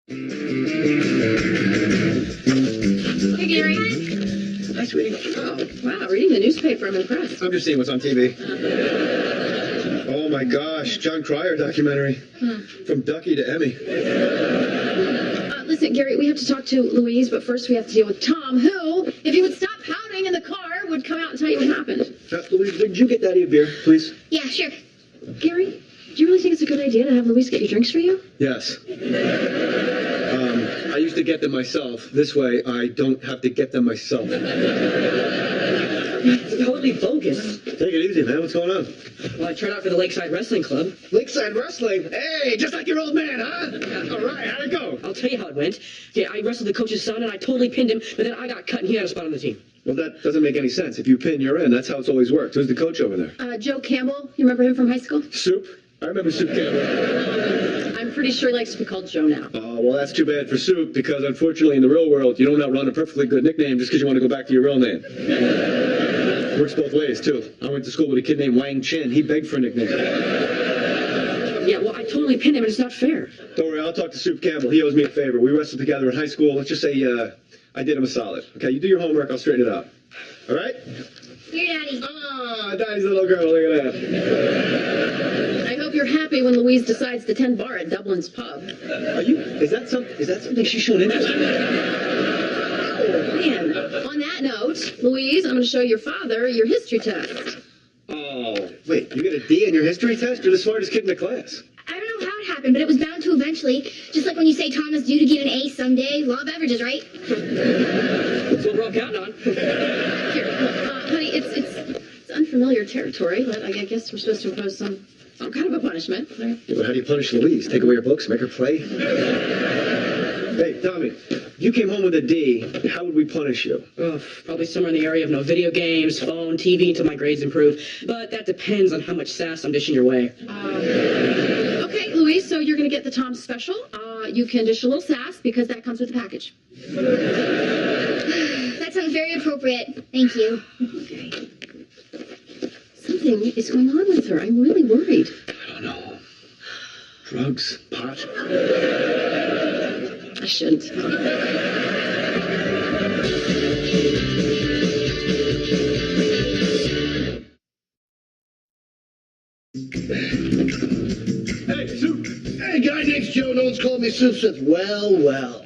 Hey, Gary. Hi, sweetie. Oh, wow, reading the newspaper. I'm impressed. I'm just seeing what's on TV. Oh, my gosh. John Cryer documentary. From Ducky to Emmy. Listen, Gary, we have to talk to Louise, but first we have to deal with Tom, who, if he would stop pouting in the car, would come out and tell you what happened. Louise, did you get Daddy a beer, please? Yeah, sure. Gary, do you really think it's a good idea to have Louise get you drinks for you? Yes. I used to get them myself. This way, I don't have to get them myself. It's totally bogus. Take it easy, man. What's going on? Well, I tried out for the Lakeside Wrestling Club. Lakeside Wrestling? Hey, just like your old man, huh? All right, how'd it go? I'll tell you how it went. Yeah, I wrestled the coach's son, and I totally pinned him, but then I got cut, and he had a spot on the team. Well, that doesn't make any sense. If you pin, you're in. That's how it's always worked. Who's the coach over there? Joe Campbell. You remember him from high school? Soup? I remember Soup Campbell. I'm pretty sure he likes to be called Joe now. Oh, well, that's too bad for Soup, because unfortunately in the real world, you don't outrun a perfectly good nickname just because you want to go back to your real name. Works both ways, too. I went to school with a kid named Wang Chin. He begged for a nickname. Yeah, well, I totally pinned him, and it's not fair. Don't worry, I'll talk to Soup Campbell. He owes me a favor. We wrestled together in high school. Let's just say I did him a solid. Okay, you do your homework. I'll straighten it out. All right? Here, Daddy. Ah, Daddy's little girl. Look at that. I hope you're happy when Louise decides to tend bar at Dublin's pub. Is that something she's showing interest in? Man, on that note, Louise, I'm going to show your father your history test. Oh, wait, you get a D in your history test? You're the smartest kid in the class. I don't know how it happened, but it was bound to eventually. Just like when you say Tom is due to get an A someday. Law of averages, right? That's what we're all counting on. Here, honey, it's unfamiliar territory, but I guess we're supposed to impose some kind of a punishment. Right? Yeah, but how do you punish Louise? Take away her books, make her play? Hey, Tommy, if you came home with a D, how would we punish you? Oh, probably somewhere in the area of no video games, phone, TV until my grades improve. But that depends on how much sass I'm dishing your way. Okay, Louise, so you're going to get the Tom special. You can dish a little sass because that comes with the package. That sounds very appropriate. Thank you. Okay. Something is going on with her. I'm really worried. I don't know. Drugs? Pot? I shouldn't. Hey, Soup! Hey, guy named Joe. No one's called me Soup since. Well.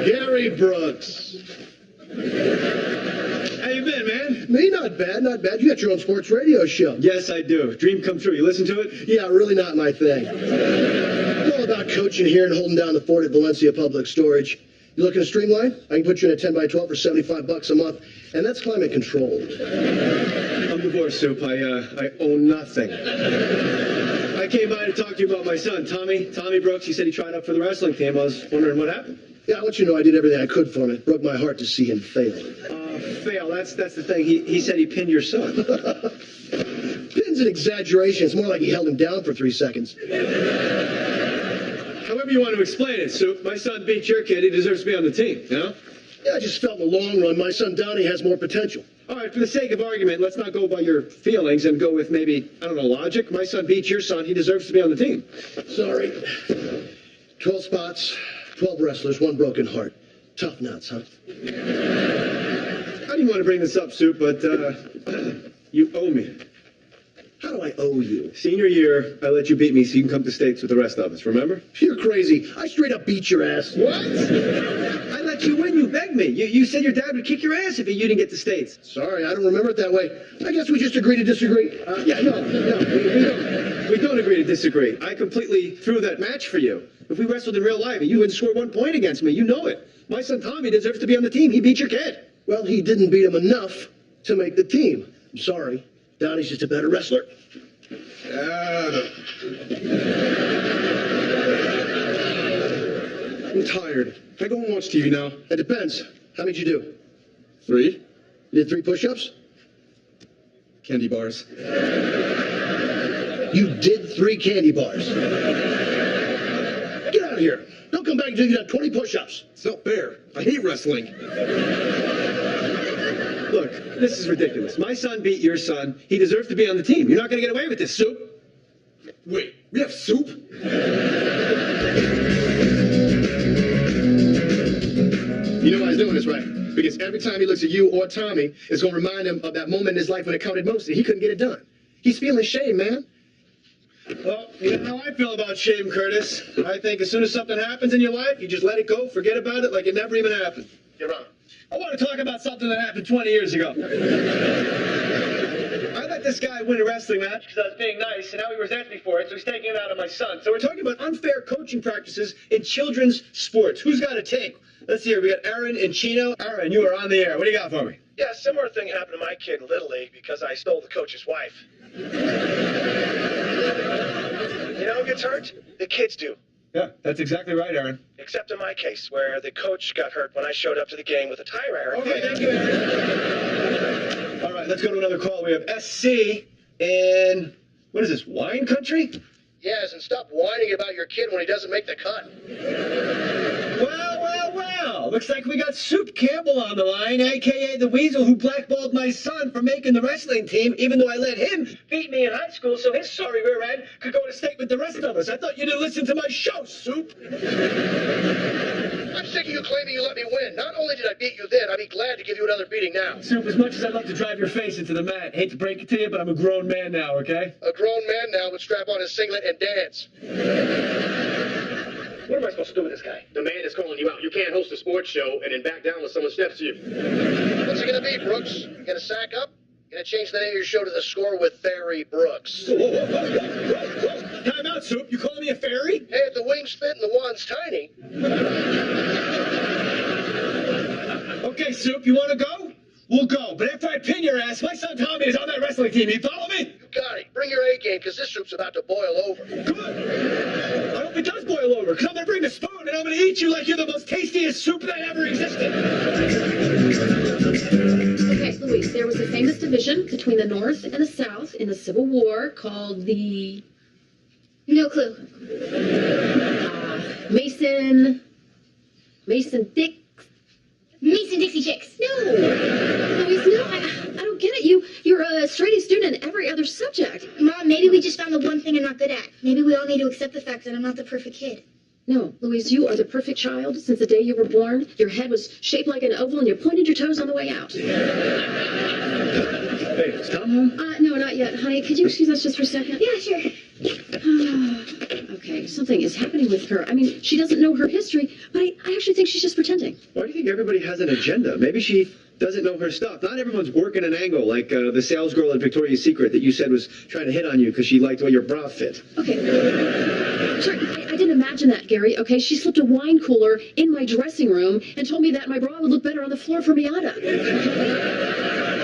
Gary Brooks. How you been, man? Me, not bad. You got your own sports radio show. Yes, I do. Dream come true. You listen to it? Yeah, really not my thing. I'm all about coaching here and holding down the fort at Valencia Public Storage. You looking to streamline? I can put you in a 10x12 for $75 a month, and that's climate controlled. I'm divorced, Soup. I own nothing. I came by to talk to you about my son, Tommy Brooks. He said he tried out for the wrestling team. I was wondering what happened. Yeah, I'll let you know I did everything I could for him. It broke my heart to see him fail. Fail. That's the thing. He said he pinned your son. Pin's an exaggeration. It's more like he held him down for 3 seconds. However you want to explain it, Soup. My son beat your kid. He deserves to be on the team, you know? Yeah, I just felt in the long run my son Donnie has more potential. All right, for the sake of argument, let's not go by your feelings and go with maybe, I don't know, logic. My son beat your son. He deserves to be on the team. Sorry. 12 spots, 12 wrestlers, 1 broken heart. Tough nuts, huh? I didn't want to bring this up, Soup, but you owe me. How do I owe you? Senior year, I let you beat me so you can come to States with the rest of us, remember? You're crazy. I straight up beat your ass. What? I let you win. You begged me. You said your dad would kick your ass if you didn't get to States. Sorry, I don't remember it that way. I guess we just agreed to disagree. We don't. We don't agree to disagree. I completely threw that match for you. If we wrestled in real life, you would score 1 point against me. You know it. My son Tommy deserves to be on the team. He beat your kid. Well, he didn't beat him enough to make the team. I'm sorry. Donnie's just a better wrestler. I'm tired. Can I go and watch TV now? It depends. How many did you do? 3 You did 3 push-ups? candy bars. You did 3 candy bars. Get out of here. Don't come back until you've done 20 push-ups. It's not fair. I hate wrestling. Look, this is ridiculous. My son beat your son. He deserves to be on the team. You're not going to get away with this, Soup. Wait, we have Soup? because every time he looks at you or Tommy, it's going to remind him of that moment in his life when it counted most and he couldn't get it done. He's feeling shame, man. Well, you know how I feel about shame, Curtis. I think as soon as something happens in your life, you just let it go, forget about it like it never even happened. You're wrong. I want to talk about something that happened 20 years ago. I let this guy win a wrestling match because I was being nice, and now he resents me for it, so he's taking it out on my son. So we're talking about unfair coaching practices in children's sports. Who's got a take? Let's see here. We got Aaron and Chino. Aaron, you are on the air. What do you got for me? Yeah, a similar thing happened to my kid in Little League because I stole the coach's wife. You know who gets hurt? The kids do. Yeah, that's exactly right, Aaron. Except in my case, where the coach got hurt when I showed up to the game with a tire iron. Okay, thank you, Aaron. All right, let's go to another call. We have SC in, what is this, wine country? Yes, and stop whining about your kid when he doesn't make the cut. Well. Looks like we got Soup Campbell on the line, a.k.a. the weasel who blackballed my son for making the wrestling team, even though I let him beat me in high school so his sorry rear end could go to state with the rest of us. I thought you didn't listen to my show, Soup. I'm sick of you claiming you let me win. Not only did I beat you then, I'd be glad to give you another beating now. Soup, as much as I'd love to drive your face into the mat, hate to break it to you, but I'm a grown man now, okay? A grown man now would strap on his singlet and dance. What am I supposed to do with this guy? The man is calling you out. You can't host a sports show and then back down when someone steps to you. What's it going to be, Brooks? You going to sack up? You going to change the name of your show to The Score with Fairy Brooks? Time out, Soup. You calling me a fairy? Hey, if the wings fit and the wand's tiny. Okay, Soup, you want to go? We'll go. But after I pin your ass, my son Tommy is on that wrestling team. You follow me? You got it. Bring your A game, because this soup's about to boil over. Good. I hope it does boil over, because I'm going to bring the spoon and I'm going to eat you like you're the most tastiest soup that ever existed. Okay, Louise, there was a famous division between the North and the South in the Civil War called the... No clue. Mason Dixie Chicks. No, Louise, no, I don't get it. You're a straight A student in every other subject. Mom, maybe we just found the one thing I'm not good at. Maybe we all need to accept the fact that I'm not the perfect kid. No, Louise, you are the perfect child since the day you were born. Your head was shaped like an oval and you pointed your toes on the way out. Hey, is Tom home? No, not yet. Honey, could you excuse us just for a second? Yeah, sure. Okay, something is happening with her. I mean, she doesn't know her history, but I actually think she's just pretending. Why do you think everybody has an agenda? Maybe she doesn't know her stuff. Not everyone's working an angle, like the sales girl at Victoria's Secret that you said was trying to hit on you because she liked the way your bra fit. Okay. Sure, I didn't imagine that, Gary, okay? She slipped a wine cooler in my dressing room and told me that my bra would look better on the floor for Miata.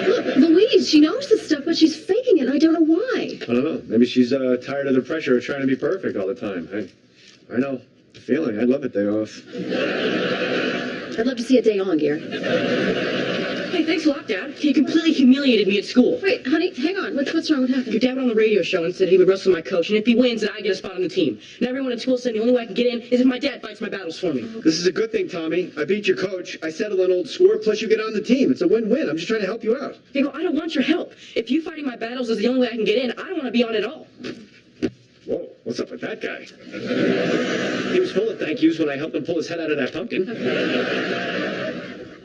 Look, Louise, she knows this stuff, but she's faking it, and I don't know why. I don't know. Maybe she's tired of the pressure of trying to be perfect all the time. I know the feeling. I'd love a day off. I'd love to see a day on, Gary. Hey, thanks a lot, Dad. You completely humiliated me at school. Wait, honey, hang on. What's wrong? What happened? Your dad went on the radio show and said he would wrestle my coach, and if he wins, then I get a spot on the team. And everyone at school said the only way I can get in is if my dad fights my battles for me. This is a good thing, Tommy. I beat your coach. I settled an old score, plus you get on the team. It's a win-win. I'm just trying to help you out. Hey, well, I don't want your help. If you fighting my battles is the only way I can get in, I don't want to be on at all. Whoa, what's up with that guy? He was full of thank yous when I helped him pull his head out of that pumpkin.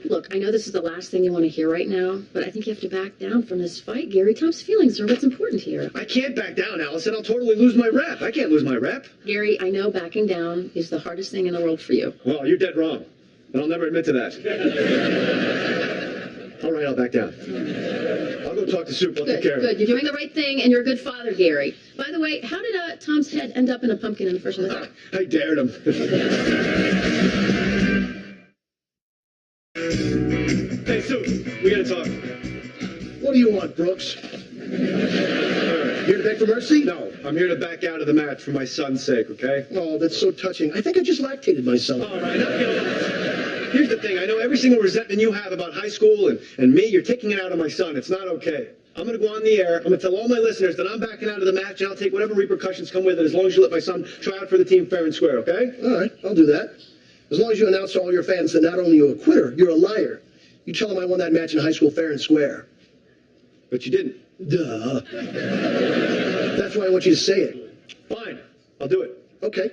Look, I know this is the last thing you want to hear right now, but I think you have to back down from this fight, Gary. Tom's feelings are what's important here. I can't back down, Allison. I'll totally lose my rep. I can't lose my rep. Gary, I know backing down is the hardest thing in the world for you. Well, you're dead wrong. And I'll never admit to that. All right, I'll back down. I'll go talk to Soup. I'll take care of it. Good. You're doing the right thing, and you're a good father, Gary. By the way, how did Tom's head end up in a pumpkin in the first place? I dared him. Hey, Soup, we gotta talk. What do you want, Brooks? Here to beg for mercy? No, I'm here to back out of the match for my son's sake, okay? Oh, that's so touching. I think I just lactated myself. All right, here's the thing. I know every single resentment you have about high school and me, you're taking it out on my son. It's not okay. I'm going to go on the air. I'm going to tell all my listeners that I'm backing out of the match, and I'll take whatever repercussions come with it as long as you let my son try out for the team fair and square, okay? All right, I'll do that. As long as you announce to all your fans that not only are you a quitter, you're a liar. You tell them I won that match in high school fair and square. But you didn't. Duh. That's why I want you to say it. Fine. I'll do it. Okay.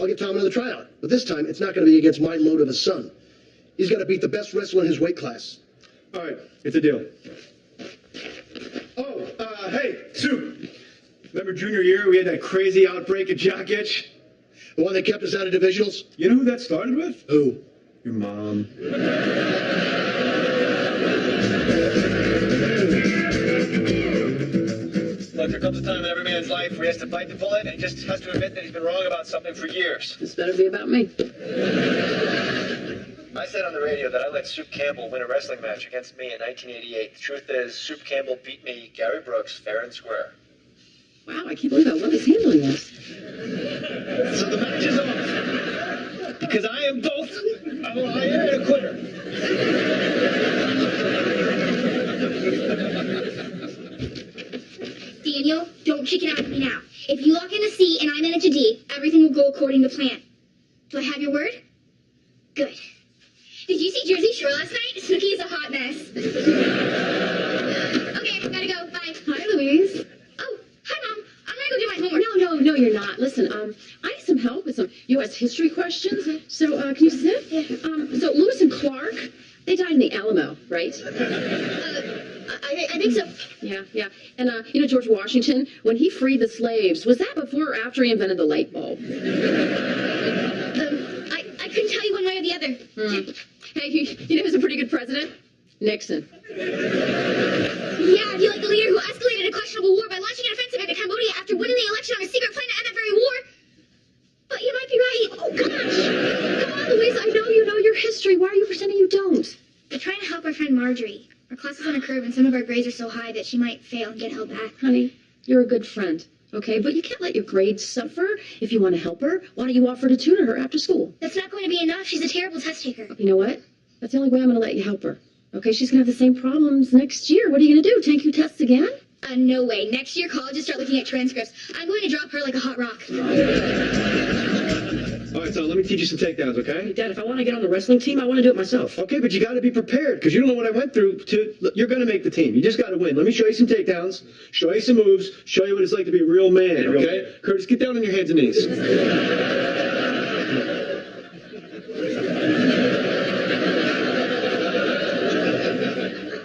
I'll give Tom another tryout. But this time, it's not going to be against my load of a son. He's got to beat the best wrestler in his weight class. All right, it's a deal. Oh, hey, Sue. Remember junior year, we had that crazy outbreak of jock itch? The one that kept us out of divisionals? You know who that started with? Who? Your mom. Look, there comes a time in every man's life where he has to bite the bullet and he just has to admit that he's been wrong about something for years. This better be about me. I said on the radio that I let Soup Campbell win a wrestling match against me in 1988. The truth is, Soup Campbell beat me, Gary Brooks, fair and square. Wow, I can't believe how well he's handling this. So the match is off. Because I am both a liar and a quitter. Daniel, don't chicken out on me now. If you lock in a C and I manage a D, everything will go according to plan. Do I have your word? Good. Did you see Jersey Shore last night? Snooki is a hot mess. Okay, gotta go. Bye. Hi, Louise. Oh, hi, Mom. I'm gonna go do my homework. No, you're not. Listen, I need some help with some U.S. history questions. So, can you sit? Yeah. So Lewis and Clark, they died in the Alamo, right? I think so. Yeah. And, George Washington, when he freed the slaves, was that before or after he invented the light bulb? I couldn't tell you one way or the other. Hey, you know who's a pretty good president? Nixon. Yeah, you like the leader who escalated a questionable war by launching an offensive into Cambodia after winning the election on a secret plan to end that very war. But you might be right. Oh, gosh! Come on, Louise, I know you know your history. Why are you pretending you don't? We're trying to help our friend Marjorie. Our class is on a curve and some of our grades are so high that she might fail and get held back. Honey, you're a good friend, okay? But you can't let your grades suffer. If you want to help her, why don't you offer to tutor her after school? That's not going to be enough. She's a terrible test taker. You know what? That's the only way I'm going to let you help her. Okay, she's going to have the same problems next year. What are you going to do, take your tests again? No way. Next year, colleges start looking at transcripts. I'm going to drop her like a hot rock. All right, son, let me teach you some takedowns, okay? Hey, Dad, if I want to get on the wrestling team, I want to do it myself. Okay, but you got to be prepared because you don't know what I went through. You're going to make the team. You just got to win. Let me show you some takedowns, show you some moves, show you what it's like to be a real man, okay? Curtis, get down on your hands and knees.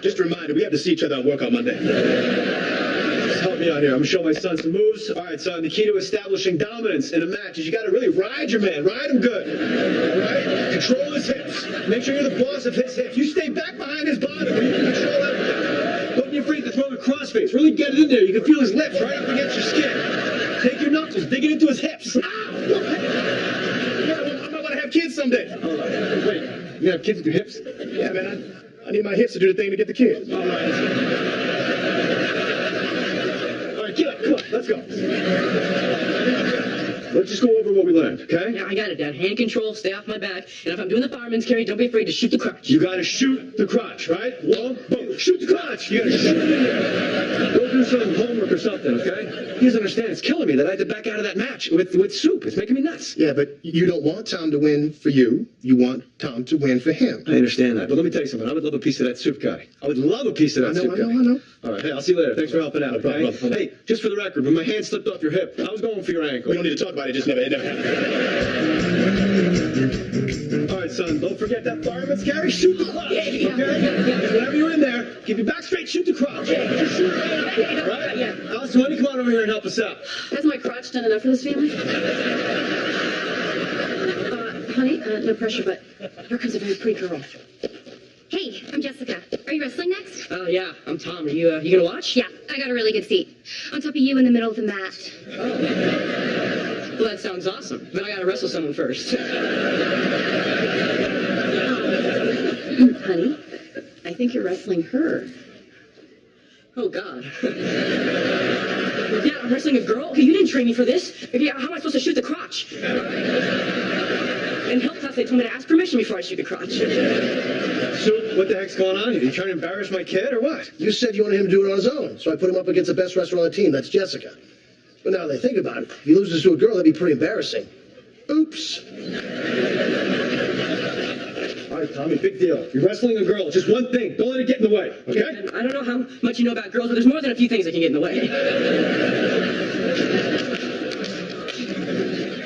Just a reminder, we have to see each other at work on Monday. Just help me out here. I'm going to show my son some moves. All right, son, the key to establishing dominance in a match is you got to really ride your man. Ride him good. All right? Control his hips. Make sure you're the boss of his hips. You stay back behind his body where you can control everything. Don't be afraid to throw the crossface. Really get it in there. You can feel his lips right up against your skin. Take your knuckles, dig it into his hips. Ow! I might want to have kids someday. Oh, wait, you have kids with your hips? Yeah, man, I need my hips to do the thing to get the kids. All right, get up, come on, let's go. Let's just go over what we learned, okay? Yeah, I got it, Dad. Hand control, stay off my back. And if I'm doing the fireman's carry, don't be afraid to shoot the crotch. You gotta shoot the crotch, right? One, boom, shoot the crotch. You gotta shoot it in there. Go do some homework or something, okay? He doesn't understand. It's killing me that I had to back out of that match with Soup. It's making me nuts. Yeah, but you don't want Tom to win for you. You want Tom to win for him. I understand that, but let me tell you something. I would love a piece of that Soup guy. I would love a piece of that Soup guy. I know. All right, hey, I'll see you later. Thanks for helping out, okay? Hey, just for the record, when my hand slipped off your hip, I was going for your ankle. We don't need to talk about it. It never happened. All right, son, don't forget that fireman's carry. Shoot the crotch, okay? Yeah. Whenever you're in there, keep your back straight, shoot the crotch. Just shoot it. Right? Alice, why don't you come on over here and help us out? Has my crotch done enough for this family? Honey, no pressure, but here comes a very pretty girl. Hey, I'm Jessica. Are you wrestling next? Oh, yeah, I'm Tom. Are you gonna watch? Yeah, I got a really good seat. On top of you in the middle of the mat. Well, that sounds awesome. But I gotta wrestle someone first. Honey, I think you're wrestling her. Oh, God. Yeah, I'm wrestling a girl? Okay, you didn't train me for this. Yeah, how am I supposed to shoot the crotch? In health class, they told me to ask permission before I shoot the crotch. Soup, what the heck's going on? Are you trying to embarrass my kid or what? You said you wanted him to do it on his own, so I put him up against the best wrestler on the team. That's Jessica. But now that I think about it, if he loses to a girl, that'd be pretty embarrassing. Oops. All right, Tommy, big deal. You're wrestling a girl. It's just one thing. Don't let it get in the way, okay? I don't know how much you know about girls, but there's more than a few things that can get in the way.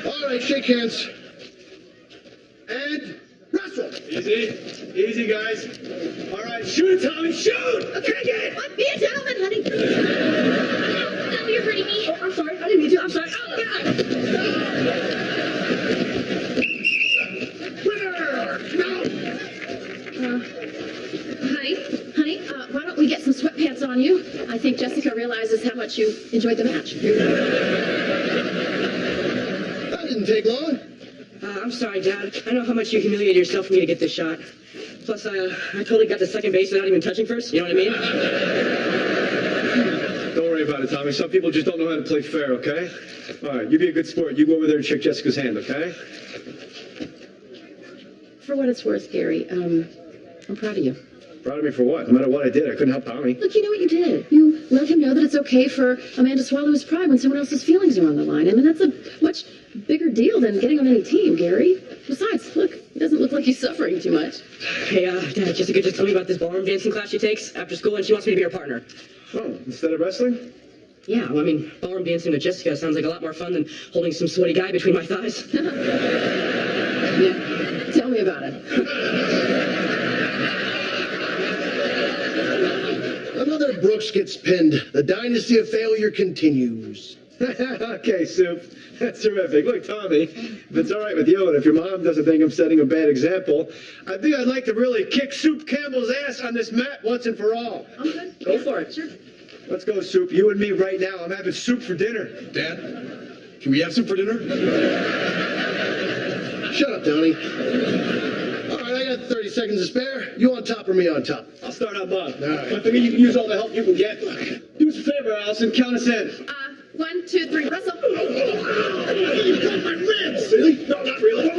All right, shake hands. And wrestle. Easy. Easy, guys. All right, shoot it, Tommy. Shoot! Okay, Gary. Be a gentleman, honey. Oh, you're hurting me. Oh, I'm sorry. I didn't mean to. I'm sorry. Oh, God. Honey, why don't we get some sweatpants on you? I think Jessica realizes how much you enjoyed the match. That didn't take long. I'm sorry, Dad. I know how much you humiliated yourself for me to get this shot. Plus, I totally got to second base without even touching first. You know what I mean? Don't worry about it, Tommy. Some people just don't know how to play fair, okay? All right, you be a good sport. You go over there and shake Jessica's hand, okay? For what it's worth, Gary, I'm proud of you. Proud of me for what? No matter what I did, I couldn't help Tommy. Look, you know what you did. You let him know that it's okay for a man to swallow his pride when someone else's feelings are on the line. I mean, that's a much bigger deal than getting on any team, Gary. Besides, look, he doesn't look like he's suffering too much. Hey, Dad, Jessica just told me about this ballroom dancing class she takes after school, and she wants me to be her partner. Oh, instead of wrestling? Yeah, well, I mean, ballroom dancing with Jessica sounds like a lot more fun than holding some sweaty guy between my thighs. Yeah, tell me about it. Another Brooks gets pinned. The dynasty of failure continues. Okay, Soup. That's terrific. Look, Tommy, if it's all right with you and if your mom doesn't think I'm setting a bad example, I think I'd like to really kick Soup Campbell's ass on this mat once and for all. I'm good. Go for it. Sure. Let's go, Soup. You and me right now. I'm having soup for dinner. Dad, can we have soup for dinner? Shut up, Donnie. All right, I got 30 seconds to spare. You on top or me on top? I'll start on Bob. All right. I figure you can use all the help you can get. Do us a favor, Allison. Count us in. 1, 2, 3, wrestle. You got my ribs! Really? No, not really.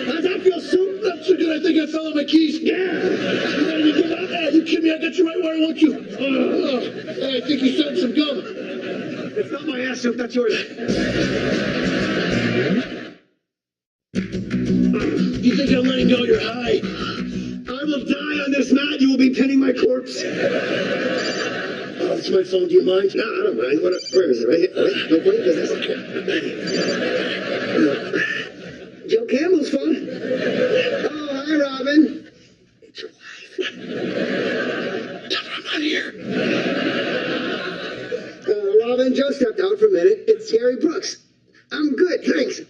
How's that feel, Soup? Not so good. I think I fell on my keys. Yeah. You ready to give up? Hey, you kidding me? I got you right where I want you. Hey, I think you sent some gum. It's not my ass, Soup. That's yours. You think I'm letting go? You're high. I will die on this mat. You will be pinning my corpse. Oh, that's my phone. Do you mind? No, I don't mind. Where is it? Right here? No, wait, is this? Joe Campbell's phone. Oh, hi, Robin. It's your wife. Tell her I'm not here. Robin, Joe stepped out for a minute. It's Gary Brooks. I'm good, thanks.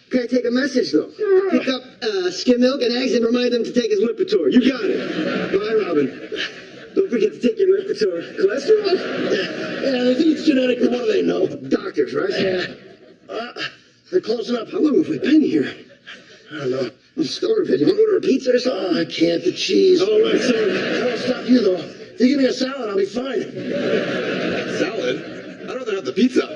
Can I take a message, though? Pick up skim milk and eggs and remind him to take his Lipitor. You got it. Bye, Robin. Don't forget to take your Lipitor. Cholesterol? Yeah, they think it's genetic, but what do they know? Doctors, right? Yeah. They're closing up. How long have we been here? I don't know. I'm starving. You want to order a pizza or something? Oh, I can't. The cheese. All right, sorry. That'll stop you, though. If you give me a salad, I'll be fine. Salad? I'd rather have the pizza.